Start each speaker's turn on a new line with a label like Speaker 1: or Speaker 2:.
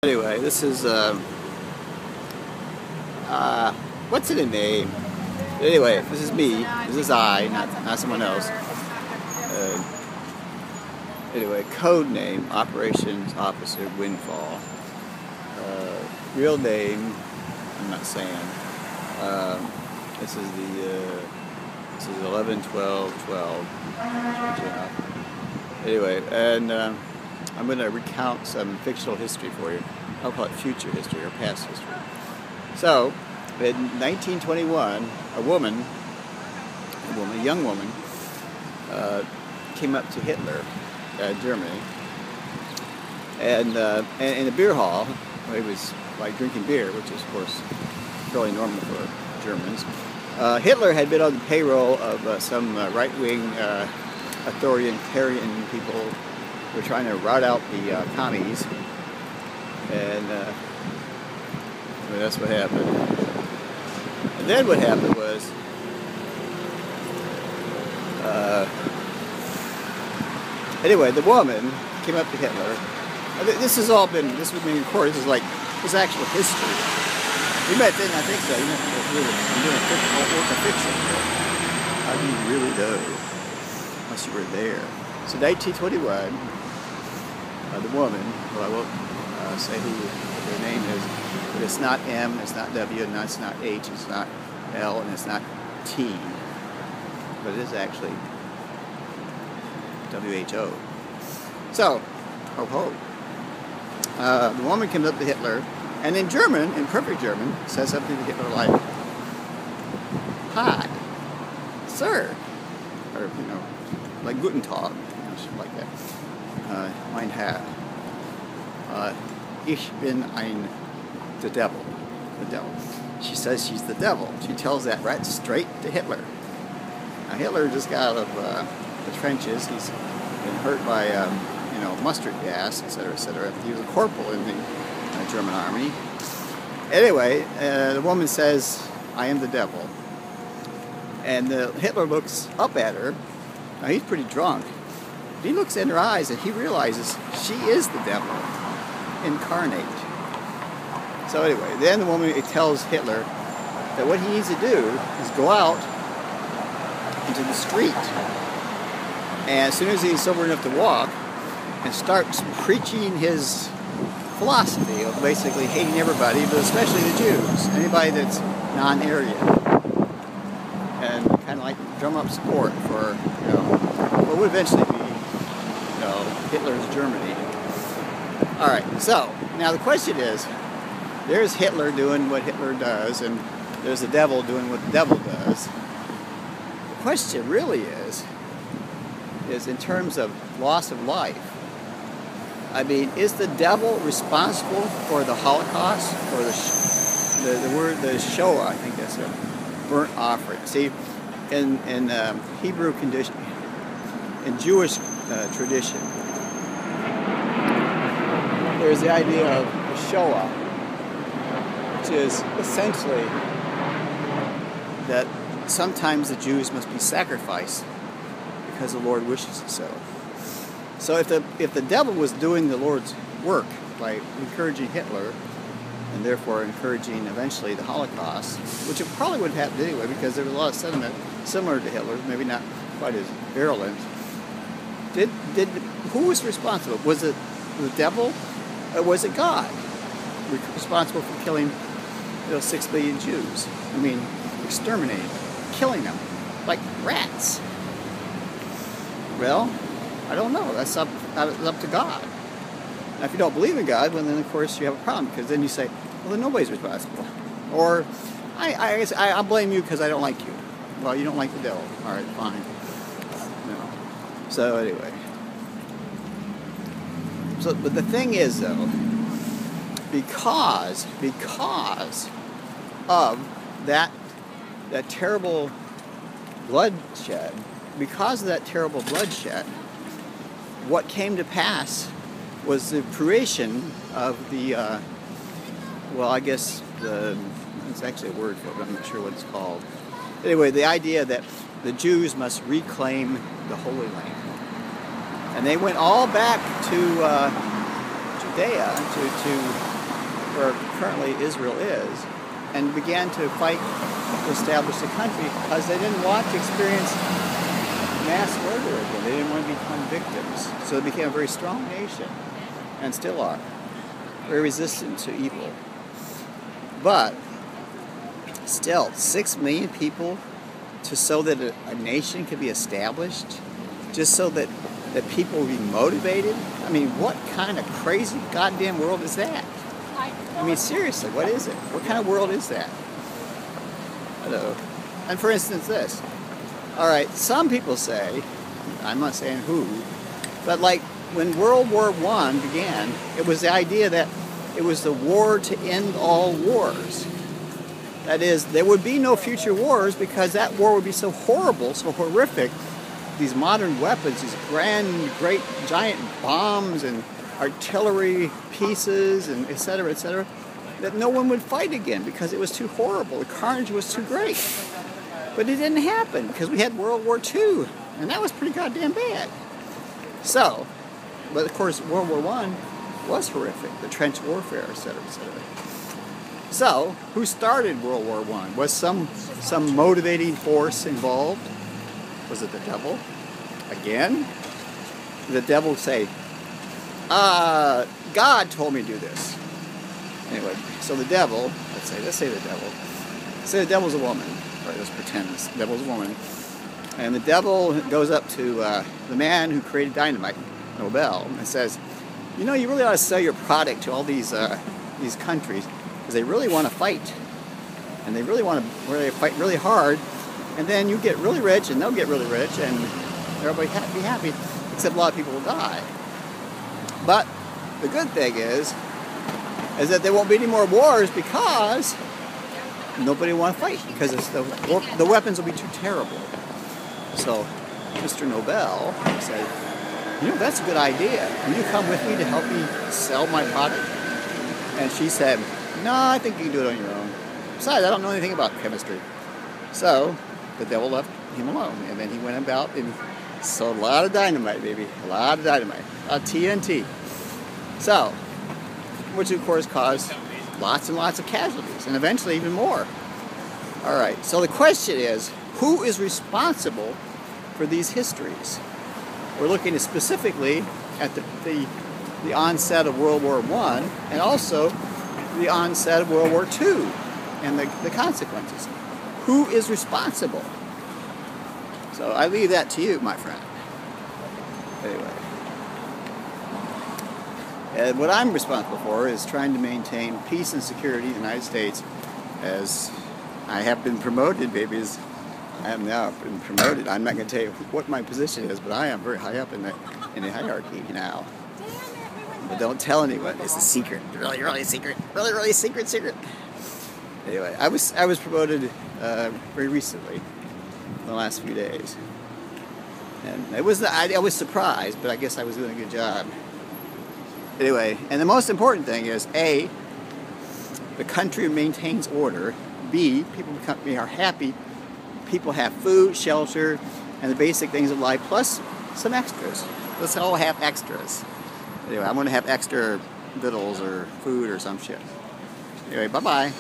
Speaker 1: Anyway, this is, what's in a name? Anyway, this is me. This is I, not someone else. Anyway, code name, Operations Officer Windfall. Real name, I'm not saying. This is 11/12/12. Anyway, and I'm going to recount some fictional history for you. I'll call it future history or past history. So, in 1921, a young woman, came up to Hitler, Germany, and in a beer hall, where he was like drinking beer, which is of course fairly normal for Germans. Hitler had been on the payroll of some right-wing authoritarian people who were trying to rout out the commies, and that's what happened. And then what happened was anyway, the woman came up to Hitler. This was being recorded. This is actual history. You might think, I think so. You might think I'm doing a fiction. How do you really know? Unless you were there. So 1921, the woman, well, I won't say who her name is, but it's not M, it's not W, and it's not H, it's not L, and it's not T, but it is actually WHO. So, ho ho. The woman comes up to Hitler, and in German, in perfect German, says something to Hitler like, "Hi, sir," or like Guten Tag, something like that. Mein Herr, ich bin the devil. The devil. She says she's the devil. She tells that right straight to Hitler. Now Hitler just got out of the trenches. He's been hurt by mustard gas, etc., etc. He was a corporal in the German army. Anyway, the woman says, "I am the devil," and Hitler looks up at her. Now he's pretty drunk. He looks in her eyes and he realizes she is the devil incarnate. So anyway, then the woman tells Hitler that what he needs to do is go out into the street, and as soon as he's sober enough to walk, and starts preaching his philosophy of basically hating everybody, but especially the Jews, anybody that's non-Aryan, and kind of like drum up support for what would eventually be Hitler's Germany. All right, so now the question is, there's Hitler doing what Hitler does, and there's the devil doing what the devil does. The question really is in terms of loss of life. I mean, is the devil responsible for the Holocaust, or the Shoah? I think that's a burnt offering. See, in Hebrew condition, in Jewish tradition, there's the idea of the Shoah, which is essentially that sometimes the Jews must be sacrificed because the Lord wishes it so. So if the devil was doing the Lord's work by encouraging Hitler, and therefore encouraging eventually the Holocaust, which it probably would have happened anyway because there was a lot of sentiment similar to Hitler's, maybe not quite as virulent. Who was responsible? Was it the devil, or was it God responsible for killing 6 billion Jews? I mean, exterminating them, killing them like rats. Well, I don't know. That's up to God. Now, if you don't believe in God, well, then of course you have a problem, because then you say, well, then nobody's responsible. Or I'll blame you because I don't like you. Well, you don't like the devil. All right, fine. No. So anyway. But the thing is, though, because of that terrible bloodshed, what came to pass was the fruition of the, it's actually a word for it, but I'm not sure what it's called. Anyway, the idea that the Jews must reclaim the Holy Land. And they went all back to Judea, to where currently Israel is, and began to fight to establish the country because they didn't want to experience mass murder again. They didn't want to become victims. So they became a very strong nation, and still are, very resistant to evil. But still, 6 million people so that a nation could be established, just so that people will be motivated. I mean, what kind of crazy goddamn world is that? I mean, seriously, what is it? What kind of world is that? Hello. And for instance, this. All right, some people say, I'm not saying who, but like when World War I began, it was the idea that it was the war to end all wars. That is, there would be no future wars because that war would be so horrible, so horrific. These modern weapons, these grand, great, giant bombs and artillery pieces and et cetera, that no one would fight again because it was too horrible. The carnage was too great. But it didn't happen because we had World War II, and that was pretty goddamn bad. So, but of course, World War I was horrific, the trench warfare, et cetera, et cetera. So, who started World War I? Was some motivating force involved? Was it the devil? Again? Did the devil say, God told me to do this? Anyway, so the devil, let's say the devil. Say the devil's a woman. Right, let's pretend the devil's a woman. And the devil goes up to the man who created dynamite, Nobel, and says, you know, you really ought to sell your product to all these countries because they really want to fight. And they really want to fight really hard. And then you get really rich, and they'll get really rich, and everybody be happy, except a lot of people will die. But the good thing is that there won't be any more wars because nobody will want to fight, because the weapons will be too terrible. So Mr. Nobel said, you know, that's a good idea. Will you come with me to help me sell my product? And she said, no, I think you can do it on your own. Besides, I don't know anything about chemistry. So the devil left him alone, and then he went about and sold a lot of dynamite, baby. A lot of dynamite. TNT. So, which of course caused lots and lots of casualties, and eventually even more. All right, so the question is, who is responsible for these histories? We're looking specifically at the onset of World War I, and also the onset of World War II, and the consequences. Who is responsible? So I leave that to you, my friend. Anyway. And what I'm responsible for is trying to maintain peace and security in the United States, as I have been promoted, babies. I have now been promoted. I'm not going to tell you what my position is, but I am very high up in the hierarchy now. But don't tell anyone. It's a secret. Really, really secret. Really, really secret. Anyway, I was promoted very recently, in the last few days, and I was surprised, but I guess I was doing a good job. Anyway, and the most important thing is A, the country maintains order. B, people are happy. People have food, shelter, and the basic things of life, plus some extras. Let's all have extras. Anyway, I'm going to have extra vittles or food or some shit. Anyway, bye-bye.